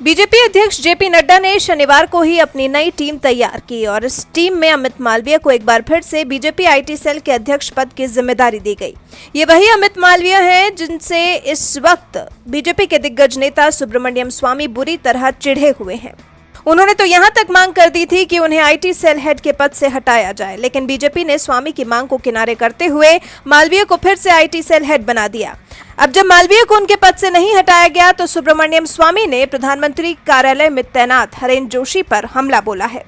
BJP अध्यक्ष JP Nadda ने शनिवार को ही अपनी नई टीम तैयार की और इस टीम में अमित मालवीय को एक बार फिर से बीजेपी आईटी सेल के अध्यक्ष पद की जिम्मेदारी दी गई। ये वही अमित मालवीय हैं जिनसे इस वक्त बीजेपी के दिग्गज नेता सुब्रमण्यम स्वामी बुरी तरह चिढ़े हुए हैं। उन्होंने तो यहां तक मांग कर दी थी कि उन्हें आईटी सेल हेड के पद से हटाया जाए, लेकिन बीजेपी ने स्वामी की मांग को किनारे करते हुए मालवीय को फिर से आईटी सेल हेड बना दिया। अब जब मालवीय को उनके पद से नहीं हटाया गया तो सुब्रमण्यम स्वामी ने प्रधानमंत्री कार्यालय में तैनात हरेन जोशी पर हमला बोला है।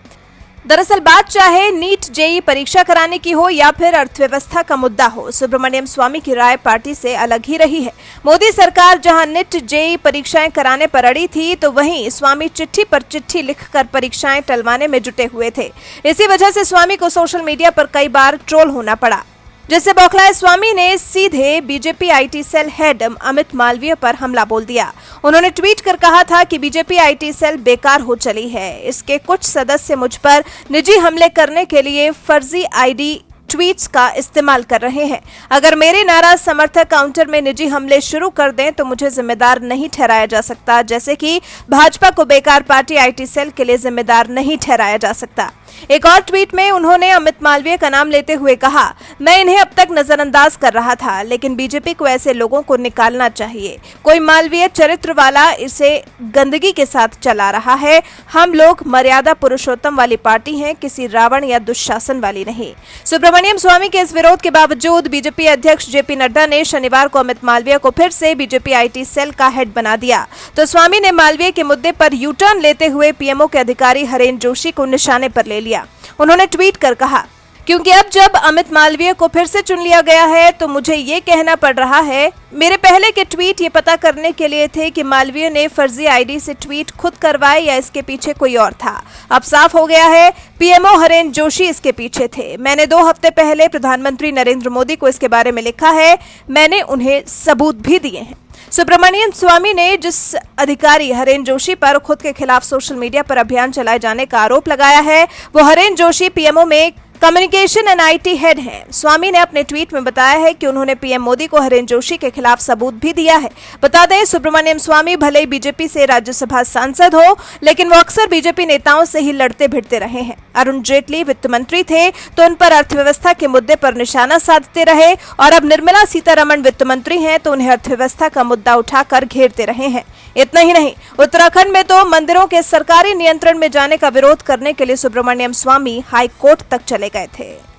दरअसल बात चाहे नीट जेईई परीक्षा कराने की हो या फिर अर्थव्यवस्था का मुद्दा हो, सुब्रमण्यम स्वामी की राय पार्टी से अलग ही रही है। मोदी सरकार जहां नीट जेईई परीक्षाएं कराने पर अड़ी थी, तो वहीं स्वामी चिट्ठी पर चिट्ठी लिखकर परीक्षाएं टलवाने में जुटे हुए थे। इसी वजह से स्वामी को सोशल मीडिया पर कई बार ट्रोल होना पड़ा, जिससे बौखलाए स्वामी ने सीधे BJP IT cell head Amit Malviya पर हमला बोल दिया। उन्होंने ट्वीट कर कहा था कि बीजेपी आईटी सेल बेकार हो चली है। इसके कुछ सदस्य मुझ पर निजी हमले करने के लिए फर्जी आईडी ट्वीट्स का इस्तेमाल कर रहे हैं। अगर मेरे नाराज समर्थक काउंटर में निजी हमले शुरू कर दें तो मुझे जिम्मेदार नहीं ठहराया जा सकता, जैसे कि भाजपा को बेकार पार्टी आईटी सेल के लिए जिम्मेदार नहीं ठहराया जा सकता। एक और ट्वीट में उन्होंने अमित मालवीय का नाम लेते हुए कहा, मैं इन्हें अब तक नजरअंदाज कर रहा था, लेकिन बीजेपी को ऐसे लोगों को निकालना चाहिए। कोई मालवीय चरित्र वाला इसे गंदगी के साथ चला रहा है। हम लोग मर्यादा पुरुषोत्तम वाली पार्टी हैं, किसी रावण या दुशासन वाली नहीं। सुब्रमण्यम स्वामी के इस विरोध के बावजूद बीजेपी अध्यक्ष जेपी नड्डा ने शनिवार को अमित मालवीय को फिर से बीजेपी आईटी सेल का हेड बना दिया। तो स्वामी ने मालवीय के मुद्दे पर यू टर्न लेते हुए पीएमओ के अधिकारी हरेन जोशी को निशाने पर ले लिया। उन्होंने ट्वीट कर कहा, क्योंकि अब जब अमित मालवीय को फिर से चुन लिया गया है तो मुझे ये कहना पड़ रहा है। मेरे पहले के ट्वीट ये पता करने के लिए थे कि मालवीय ने फर्जी आईडी से ट्वीट खुद करवाए या इसके पीछे कोई और था। अब साफ हो गया है, पीएमओ हरेन जोशी इसके पीछे थे। मैंने 2 हफ्ते पहले प्रधानमंत्री नरेंद्र मोदी को इसके बारे में लिखा है। मैंने उन्हें सबूत भी दिए हैं। सुब्रमण्यम स्वामी ने जिस अधिकारी हरेन जोशी पर खुद के खिलाफ सोशल मीडिया पर अभियान चलाए जाने का आरोप लगाया है, वो हरेन जोशी पीएमओ में कम्युनिकेशन एंड आईटी हेड हैं। स्वामी ने अपने ट्वीट में बताया है कि उन्होंने पीएम मोदी को हरेन जोशी के खिलाफ सबूत भी दिया है। बता दें, सुब्रमण्यम स्वामी भले ही बीजेपी से राज्यसभा सांसद हो, लेकिन वो अक्सर बीजेपी नेताओं से ही लड़ते भिड़ते रहे हैं। अरुण जेटली वित्त मंत्री थे तो उन पर अर्थव्यवस्था के मुद्दे पर निशाना साधते रहे, और अब निर्मला सीतारमण वित्त मंत्री हैं तो उन्हें अर्थव्यवस्था का मुद्दा उठाकर घेरते रहे हैं। इतना ही नहीं, उत्तराखंड में तो मंदिरों के सरकारी नियंत्रण में जाने का विरोध करने के लिए सुब्रमण्यम स्वामी हाई कोर्ट तक चले गए थे।